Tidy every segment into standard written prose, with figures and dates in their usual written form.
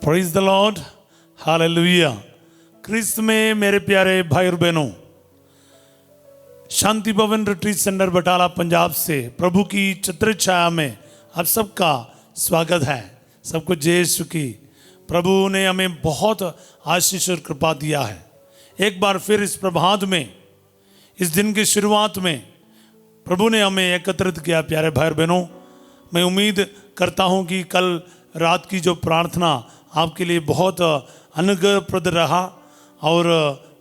Praise the Lord, hallelujah. क्रिस्त में मेरे प्यारे भाई और बहनों, शांति भवन रिट्रीट सेंटर बटाला पंजाब से प्रभु की छत्र छाया में आप सबका स्वागत है। सबको जय यीशु की। प्रभु ने हमें बहुत आशीष और कृपा दिया है। एक बार फिर इस प्रभात में, इस दिन की शुरुआत में प्रभु ने हमें एकत्रित किया। प्यारे भाई और बहनों, मैं उम्मीद करता हूं कि कल रात की जो प्रार्थना आपके लिए बहुत अनुग्रहप्रद रहा और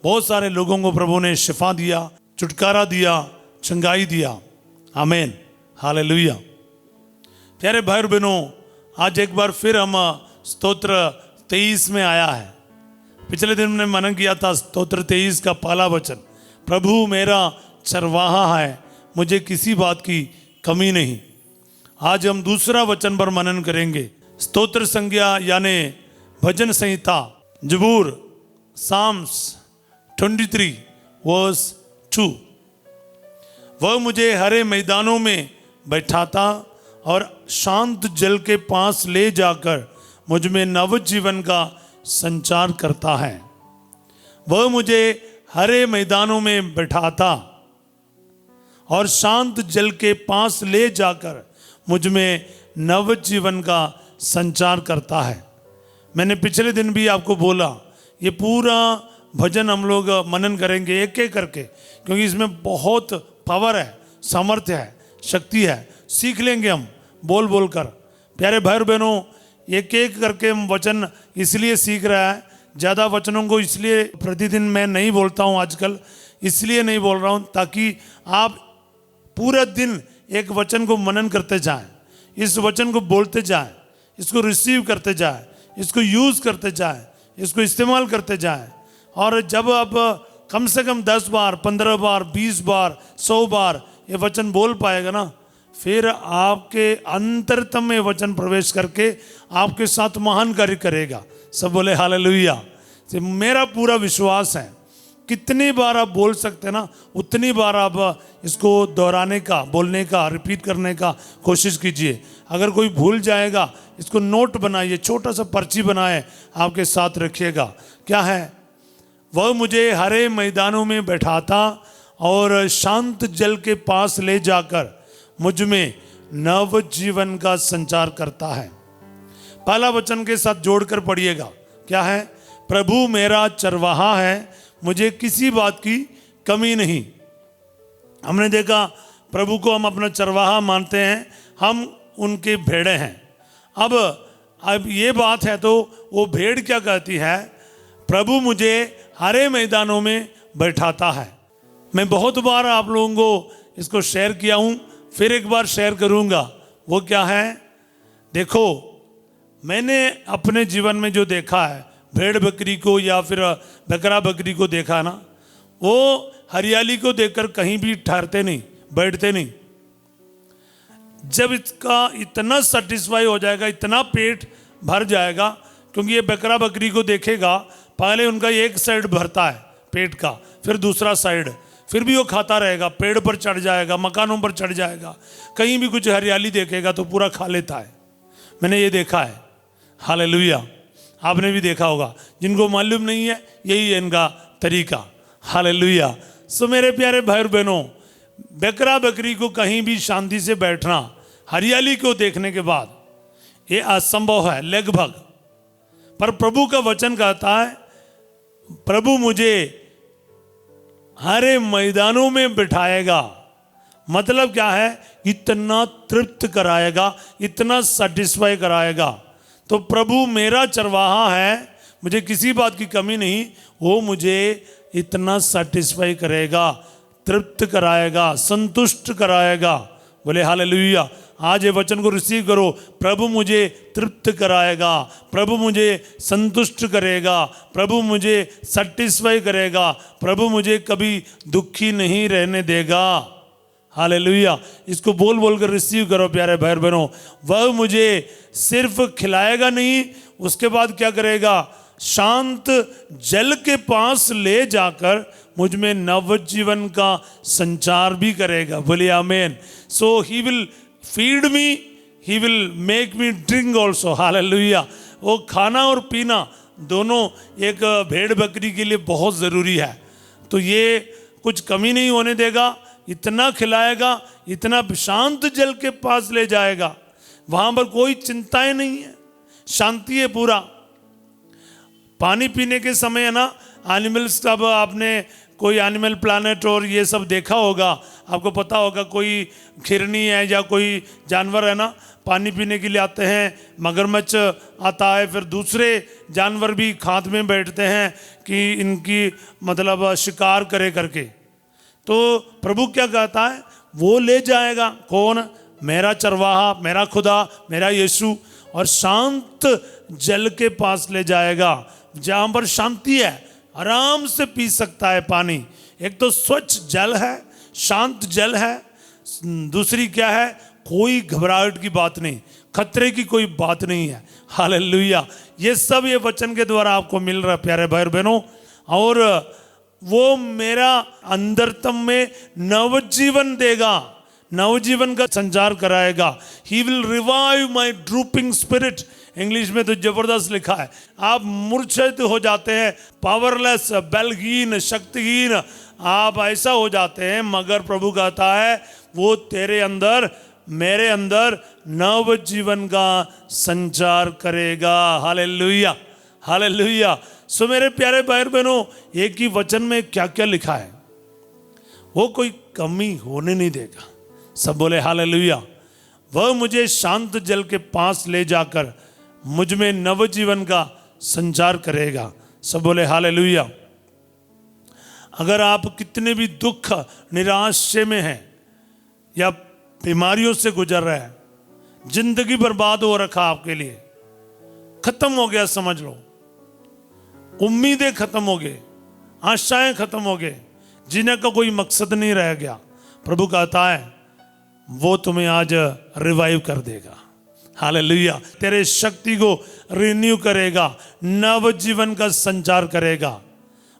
बहुत सारे लोगों को प्रभु ने शिफा दिया, छुटकारा दिया, चंगाई दिया। आमीन, हालेलुया। प्यारे भाई और बहनों, आज एक बार फिर हम स्तोत्र 23 में आया है। पिछले दिन हमने मनन किया था स्तोत्र 23 का पहला वचन, प्रभु मेरा चरवाहा है, मुझे किसी बात की कमी नहीं। आज हम दूसरा वचन पर मनन करेंगे। स्तोत्र संज्ञा यानी भजन संहिता, जबूर, साम्स 23 वर्स 2। वह मुझे हरे मैदानों में बैठाता और शांत जल के पास ले जाकर मुझ में नव जीवन का संचार करता है। वह मुझे हरे मैदानों में बैठाता और शांत जल के पास ले जाकर मुझ में नव जीवन का संचार करता है। मैंने पिछले दिन भी आपको बोला, ये पूरा भजन हम लोग मनन करेंगे एक एक करके, क्योंकि इसमें बहुत पावर है, सामर्थ्य है, शक्ति है। सीख लेंगे हम बोल बोल कर। प्यारे भाई बहनों, एक एक करके हम वचन इसलिए सीख रहा है। ज़्यादा वचनों को इसलिए प्रतिदिन मैं नहीं बोलता हूँ आजकल, इसलिए नहीं बोल रहा हूँ ताकि आप पूरा दिन एक वचन को मनन करते जाएं, इस वचन को बोलते जाएं, इसको रिसीव करते जाएं, इसको यूज़ करते जाएं, इसको इस्तेमाल करते जाएं। और जब आप कम से कम 10 बार, 15 बार, 20 बार, 100 बार ये वचन बोल पाएगा ना, फिर आपके अंतरतम में वचन प्रवेश करके आपके साथ महान कार्य करेगा। सब बोले हालेलुया। मेरा पूरा विश्वास है, कितनी बार आप बोल सकते हैं ना, उतनी बार आप इसको दोहराने का, बोलने का, रिपीट करने का कोशिश कीजिए। अगर कोई भूल जाएगा, इसको नोट बनाइए, छोटा सा पर्ची बनाए, आपके साथ रखिएगा। क्या है? वह मुझे हरे मैदानों में बैठाता और शांत जल के पास ले जाकर मुझ में नव जीवन का संचार करता है। पहला वचन के साथ जोड़कर पढ़िएगा। क्या है? प्रभु मेरा चरवाहा है, मुझे किसी बात की कमी नहीं। हमने देखा प्रभु को हम अपना चरवाहा मानते हैं, हम उनके भेड़े हैं। अब ये बात है तो वो भेड़ क्या कहती है? प्रभु मुझे हरे मैदानों में बैठाता है। मैं बहुत बार आप लोगों को इसको शेयर किया हूँ, फिर एक बार शेयर करूँगा। वो क्या है? देखो, मैंने अपने जीवन में जो देखा है, भेड़ बकरी को या फिर बकरा बकरी को देखा ना, वो हरियाली को देखकर कहीं भी ठहरते नहीं, बैठते नहीं। जब इसका इतना सेटिस्फाई हो जाएगा, इतना पेट भर जाएगा, क्योंकि ये बकरा बकरी को देखेगा, पहले उनका एक साइड भरता है पेट का, फिर दूसरा साइड, फिर भी वो खाता रहेगा, पेड़ पर चढ़ जाएगा, मकानों पर चढ़ जाएगा, कहीं भी कुछ हरियाली देखेगा तो पूरा खा लेता है। मैंने ये देखा है। हालेलुया। आपने भी देखा होगा। जिनको मालूम नहीं है, यही है इनका तरीका। हालेलुया। सो मेरे प्यारे भाई और बहनों, बकरा बकरी को कहीं भी शांति से बैठना, हरियाली को देखने के बाद, ये असंभव है लगभग। पर प्रभु का वचन कहता है, प्रभु मुझे हरे मैदानों में बिठाएगा। मतलब क्या है? इतना तृप्त कराएगा, इतना सेटिस्फाई कराएगा। तो प्रभु मेरा चरवाहा है, मुझे किसी बात की कमी नहीं। वो मुझे इतना सेटिस्फाई करेगा, तृप्त कराएगा, संतुष्ट कराएगा। बोले हालेलुया। आज ये वचन को रिसीव करो। प्रभु मुझे तृप्त कराएगा, प्रभु मुझे संतुष्ट करेगा, प्रभु मुझे सेटिस्फाई करेगा, प्रभु मुझे कभी दुखी नहीं रहने देगा। हालेलुया। इसको बोल बोल कर रिसीव करो प्यारे भाई बहनों। वह मुझे सिर्फ खिलाएगा नहीं, उसके बाद क्या करेगा? शांत जल के पास ले जाकर मुझ में नव जीवन का संचार भी करेगा। बोलिए आमीन। So he will feed me, he will make me drink also. Hallelujah. वो खाना और पीना दोनों एक भेड़ बकरी के लिए बहुत ज़रूरी है। तो ये कुछ कमी नहीं होने देगा, इतना खिलाएगा, इतना शांत जल के पास ले जाएगा, वहाँ पर कोई चिंताएं नहीं है, शांति है पूरा। पानी पीने के समय है ना, एनिमल्स का आपने कोई एनिमल प्लानेट और ये सब देखा होगा, आपको पता होगा कोई खिरनी है या कोई जानवर है ना, पानी पीने के लिए आते हैं, मगरमच्छ आता है, फिर दूसरे जानवर भी खाद में बैठते हैं कि इनकी मतलब शिकार करे करके। तो प्रभु क्या कहता है, वो ले जाएगा, कौन? मेरा चरवाहा, मेरा खुदा, मेरा यीशु, और शांत जल के पास ले जाएगा जहाँ पर शांति है, आराम से पी सकता है पानी। एक तो स्वच्छ जल है, शांत जल है, दूसरी क्या है, कोई घबराहट की बात नहीं, खतरे की कोई बात नहीं है। हालेलुया। ये सब ये वचन के द्वारा आपको मिल रहा है प्यारे भाई बहनों। और वो मेरा अंदरतम में नवजीवन देगा, नवजीवन का संचार कराएगा। He will revive my drooping spirit. English में तो जबरदस्त लिखा है। आप मूर्छित हो जाते हैं, पावरलेस, बलहीन, शक्तिहीन, आप ऐसा हो जाते हैं, मगर प्रभु कहता है वो तेरे अंदर, मेरे अंदर नव जीवन का संचार करेगा। Hallelujah, hallelujah. सो मेरे प्यारे भाई बहनों, एक ही वचन में क्या क्या लिखा है, वो कोई कमी होने नहीं देगा। सब बोले हालेलुया। वह मुझे शांत जल के पास ले जाकर मुझ में नवजीवन का संचार करेगा। सब बोले हालेलुया। अगर आप कितने भी दुख निराशे में हैं या बीमारियों से गुजर रहे हैं, जिंदगी बर्बाद हो रखा आपके लिए, खत्म हो गया समझ लो, उम्मीदें खत्म हो गई, आशाएं खत्म हो गई, जीने का कोई मकसद नहीं रह गया, प्रभु कहता है वो तुम्हें आज रिवाइव कर देगा। हालेलुया। तेरे शक्ति को रिन्यू करेगा, नव जीवन का संचार करेगा।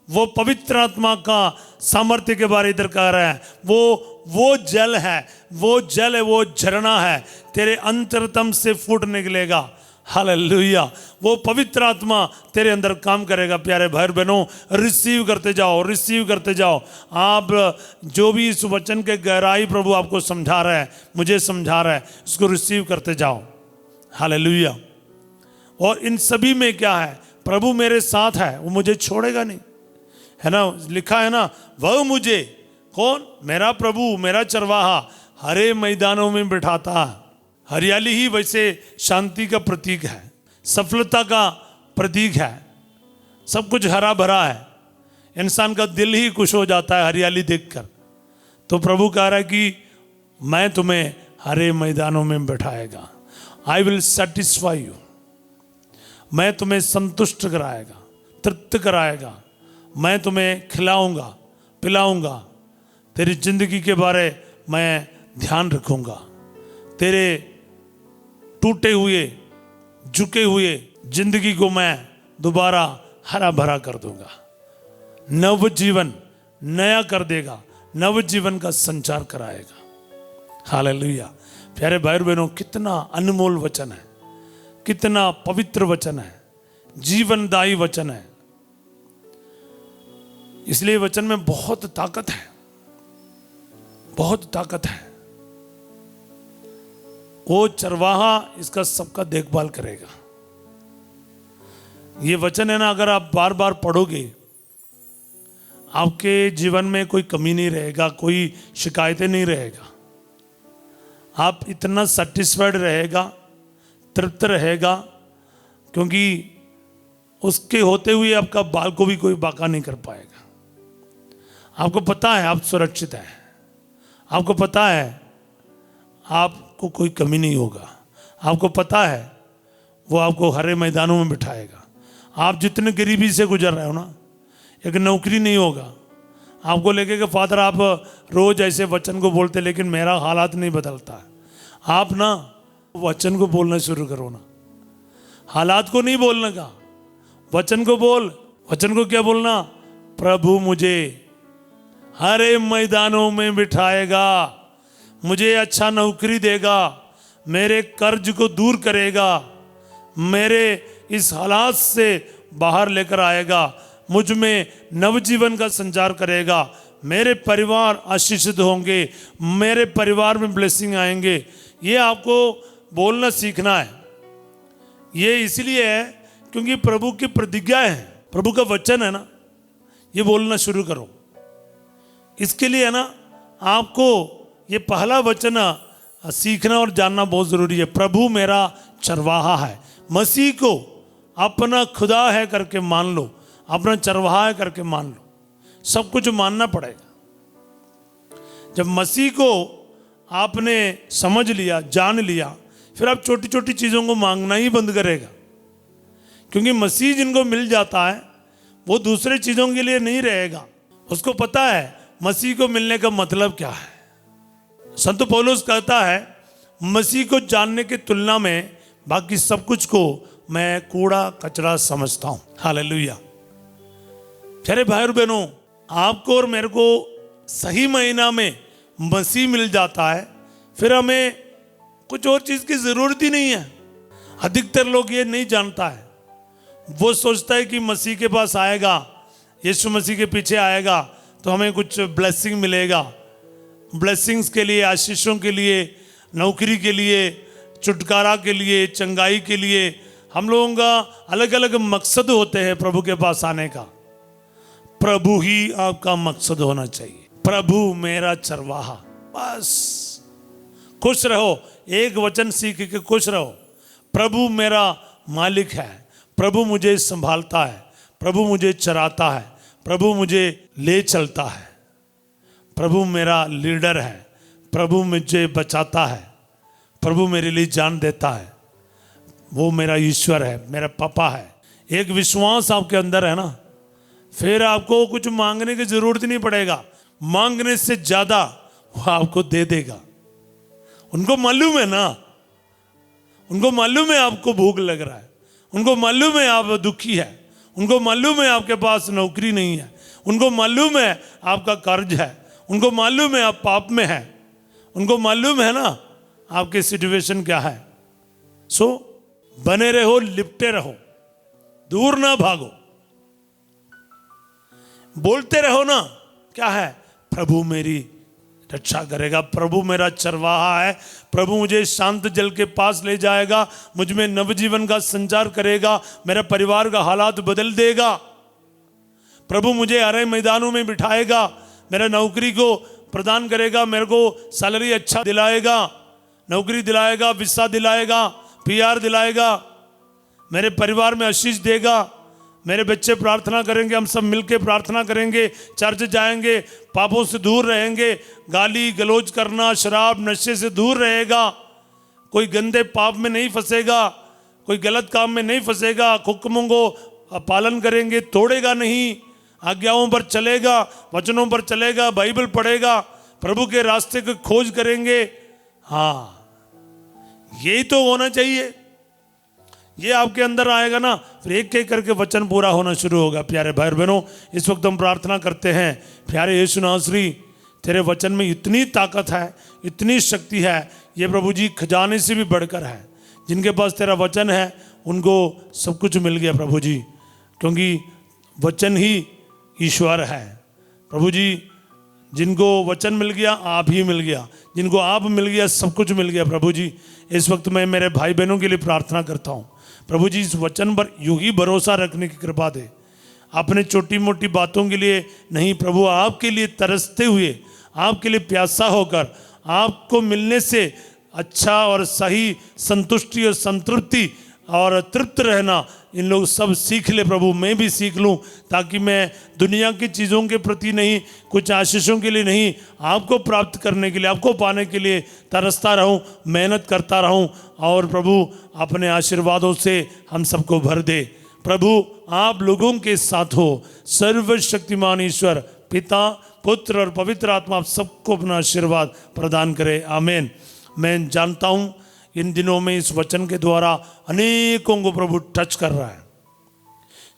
वो पवित्र आत्मा का सामर्थ्य के बारे इधर कह रहा है, वो जल है, वो जल है, वो झरना है, तेरे अंतरतम से फूट निकलेगा। हालेलुया। वो पवित्र आत्मा तेरे अंदर काम करेगा। प्यारे भाई बहनों, रिसीव करते जाओ, रिसीव करते जाओ। आप जो भी इस वचन के गहराई प्रभु आपको समझा रहा है, मुझे समझा रहा है, इसको रिसीव करते जाओ। हालेलुया। और इन सभी में क्या है, प्रभु मेरे साथ है, वो मुझे छोड़ेगा नहीं, है ना। लिखा है ना, वह मुझे, कौन? मेरा प्रभु, मेरा चरवाहा हरे मैदानों में बिठाता है। हरियाली ही वैसे शांति का प्रतीक है, सफलता का प्रतीक है, सब कुछ हरा भरा है, इंसान का दिल ही खुश हो जाता है हरियाली देखकर। तो प्रभु कह रहा है कि मैं तुम्हें हरे मैदानों में बैठाएगा। I will satisfy you. मैं तुम्हें संतुष्ट कराएगा, तृप्त कराएगा, मैं तुम्हें खिलाऊंगा, पिलाऊंगा, तेरी जिंदगी के बारे मैं ध्यान रखूंगा, तेरे टूटे हुए, झुके हुए जिंदगी को मैं दोबारा हरा भरा कर दूंगा, नव जीवन नया कर देगा, नव जीवन का संचार कराएगा। हालेलुया। प्यारे भाई बहनों, कितना अनमोल वचन है, कितना पवित्र वचन है, जीवनदायी वचन है। इसलिए वचन में बहुत ताकत है, बहुत ताकत है। वो चरवाहा इसका सबका देखभाल करेगा। ये वचन है ना, अगर आप बार बार पढ़ोगे, आपके जीवन में कोई कमी नहीं रहेगा, कोई शिकायतें नहीं रहेगा, आप इतना सेटिस्फाइड रहेगा, तृप्त रहेगा, क्योंकि उसके होते हुए आपका बाल को भी कोई बाका नहीं कर पाएगा। आपको पता है आप सुरक्षित हैं, आपको पता है आपको कोई कमी नहीं होगा, आपको पता है वो आपको हरे मैदानों में बिठाएगा। आप जितने गरीबी से गुजर रहे हो ना, एक नौकरी नहीं होगा, आपको लगेगा फादर आप रोज ऐसे वचन को बोलते लेकिन मेरा हालात नहीं बदलता है। आप ना वचन को बोलना शुरू करो ना, हालात को नहीं बोलने का, वचन को बोल। वचन को क्या बोलना? प्रभु मुझे हरे मैदानों में बिठाएगा, मुझे अच्छा नौकरी देगा, मेरे कर्ज को दूर करेगा, मेरे इस हालात से बाहर लेकर आएगा, मुझ में नवजीवन का संचार करेगा, मेरे परिवार आशीषित होंगे, मेरे परिवार में ब्लेसिंग आएंगे। ये आपको बोलना सीखना है। ये इसलिए है क्योंकि प्रभु की प्रतिज्ञा है, प्रभु का वचन है ना, ये बोलना शुरू करो। इसके लिए है ना, आपको ये पहला वचन सीखना और जानना बहुत ज़रूरी है। प्रभु मेरा चरवाहा है। मसीह को अपना खुदा है करके मान लो, अपना चरवाहा है करके मान लो। सब कुछ मानना पड़ेगा। जब मसीह को आपने समझ लिया, जान लिया, फिर आप छोटी छोटी चीज़ों को मांगना ही बंद करेगा। क्योंकि मसीह जिनको मिल जाता है वो दूसरे चीज़ों के लिए नहीं रहेगा। उसको पता है मसीह को मिलने का मतलब क्या है। संत पौलुस कहता है, मसीह को जानने की तुलना में बाकी सब कुछ को मैं कूड़ा कचरा समझता हूं। हालेलुया। प्यारे भाई और बहनों, आपको और मेरे को सही महीना में मसीह मिल जाता है, फिर हमें कुछ और चीज़ की ज़रूरत ही नहीं है। अधिकतर लोग ये नहीं जानता है। वो सोचता है कि मसीह के पास आएगा, यीशु मसीह के पीछे आएगा तो हमें कुछ ब्लेसिंग मिलेगा। ब्लेसिंग्स के लिए, आशीषों के लिए, नौकरी के लिए, छुटकारा के लिए, चंगाई के लिए हम लोगों का अलग अलग मकसद होते हैं प्रभु के पास आने का। प्रभु ही आपका मकसद होना चाहिए। प्रभु मेरा चरवाहा, बस खुश रहो। एक वचन सीख के खुश रहो। प्रभु मेरा मालिक है, प्रभु मुझे संभालता है, प्रभु मुझे चराता है, प्रभु मुझे ले चलता है, प्रभु मेरा लीडर है, प्रभु मुझे बचाता है, प्रभु मेरे लिए जान देता है, वो मेरा ईश्वर है, मेरा पापा है। एक विश्वास आपके अंदर है ना, फिर आपको कुछ मांगने की जरूरत नहीं पड़ेगा। मांगने से ज्यादा वो आपको दे देगा। उनको मालूम है ना, उनको मालूम है आपको भूख लग रहा है, उनको मालूम है आप दुखी है, उनको मालूम है आपके पास नौकरी नहीं है, उनको मालूम है आपका कर्ज है, उनको मालूम है आप पाप में है, उनको मालूम है ना आपकी सिचुएशन क्या है। सो बने रहो, लिपटे रहो, दूर ना भागो, बोलते रहो ना, क्या है, प्रभु मेरी रक्षा करेगा, प्रभु मेरा चरवाहा है, प्रभु मुझे शांत जल के पास ले जाएगा, मुझ में नवजीवन का संचार करेगा, मेरा परिवार का हालात बदल देगा, प्रभु मुझे हरे मैदानों में बिठाएगा, मेरा नौकरी को प्रदान करेगा, मेरे को सैलरी अच्छा दिलाएगा, नौकरी दिलाएगा, वीसा दिलाएगा, पीआर दिलाएगा, मेरे परिवार में आशीष देगा। मेरे बच्चे प्रार्थना करेंगे, हम सब मिलकर प्रार्थना करेंगे, चर्च जाएंगे, पापों से दूर रहेंगे, गाली गलौज करना, शराब नशे से दूर रहेगा, कोई गंदे पाप में नहीं फंसेगा, कोई गलत काम में नहीं फंसेगा, हुक्मों को पालन करेंगे, तोड़ेगा नहीं, आज्ञाओं पर चलेगा, वचनों पर चलेगा, बाइबल पढ़ेगा, प्रभु के रास्ते की खोज करेंगे। हाँ, यही तो होना चाहिए। ये आपके अंदर आएगा ना, फिर एक एक करके वचन पूरा होना शुरू होगा। प्यारे भाई बहनों, इस वक्त हम प्रार्थना करते हैं, प्यारे यीशु नासरी, तेरे वचन में इतनी ताकत है, इतनी शक्ति है, ये प्रभु जी खजाने से भी बढ़कर है। जिनके पास तेरा वचन है उनको सब कुछ मिल गया प्रभु जी, क्योंकि वचन ही ईश्वर है। प्रभु जी, जिनको वचन मिल गया आप ही मिल गया, जिनको आप मिल गया सब कुछ मिल गया। प्रभु जी, इस वक्त मैं मेरे भाई बहनों के लिए प्रार्थना करता हूँ, प्रभु जी इस वचन पर यूं ही भरोसा रखने की कृपा दे। अपने छोटी मोटी बातों के लिए नहीं, प्रभु आपके लिए तरसते हुए, आपके लिए प्यासा होकर, आपको मिलने से अच्छा और सही संतुष्टि और संतृप्ति और तृप्त रहना इन लोग सब सीख ले प्रभु, मैं भी सीख लूं, ताकि मैं दुनिया की चीज़ों के प्रति नहीं, कुछ आशीषों के लिए नहीं, आपको प्राप्त करने के लिए, आपको पाने के लिए तरसता रहूं, मेहनत करता रहूं, और प्रभु अपने आशीर्वादों से हम सबको भर दे। प्रभु आप लोगों के साथ हो, सर्वशक्तिमान ईश्वर पिता, पुत्र और पवित्र आत्मा आप सबको अपना आशीर्वाद प्रदान करे। आमीन। मैं जानता हूँ इन दिनों में इस वचन के द्वारा अनेकों को प्रभु टच कर रहा है।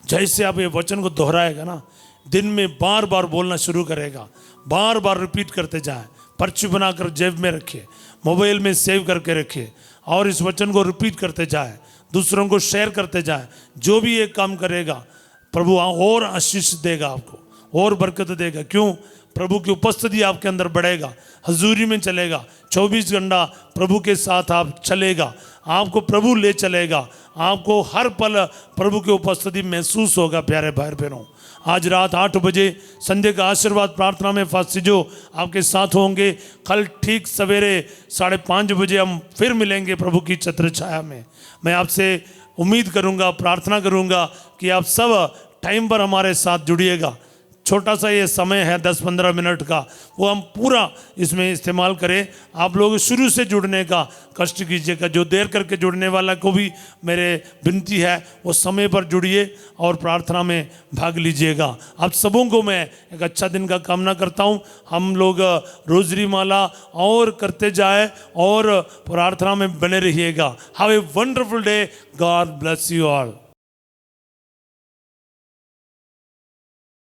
जैसे आप ये वचन को दोहराएगा ना, दिन में बार बार बोलना शुरू करेगा, बार बार रिपीट करते जाए, पर्ची बनाकर जेब में रखिए, मोबाइल में सेव करके रखिए और इस वचन को रिपीट करते जाए। दूसरों को शेयर करते जाएं। जो भी ये काम करेगा प्रभु और आशीष देगा, आपको और बरकत देगा। क्यों? प्रभु की उपस्थिति आपके अंदर बढ़ेगा, हजूरी में चलेगा, 24 घंटा प्रभु के साथ आप चलेगा, आपको प्रभु ले चलेगा, आपको हर पल प्रभु की उपस्थिति महसूस होगा। प्यारे भाई बहनों, आज रात 8 बजे संध्या का आशीर्वाद प्रार्थना में फास्टर जो आपके साथ होंगे। कल ठीक सवेरे 5:30 बजे हम फिर मिलेंगे प्रभु की छत्र छाया में। मैं आपसे उम्मीद करूंगा, प्रार्थना करूंगा कि आप सब टाइम पर हमारे साथ जुड़िएगा। छोटा सा ये समय है 10-15 मिनट का, वो हम पूरा इसमें इस्तेमाल करें। आप लोग शुरू से जुड़ने का कष्ट कीजिएगा। जो देर करके जुड़ने वाला को भी मेरे विनती है वो समय पर जुड़िए और प्रार्थना में भाग लीजिएगा। आप सबों को मैं एक अच्छा दिन का कामना करता हूँ। हम लोग रोजरी माला और करते जाए और प्रार्थना में बने रहिएगा। Have a wonderful day. God bless you all.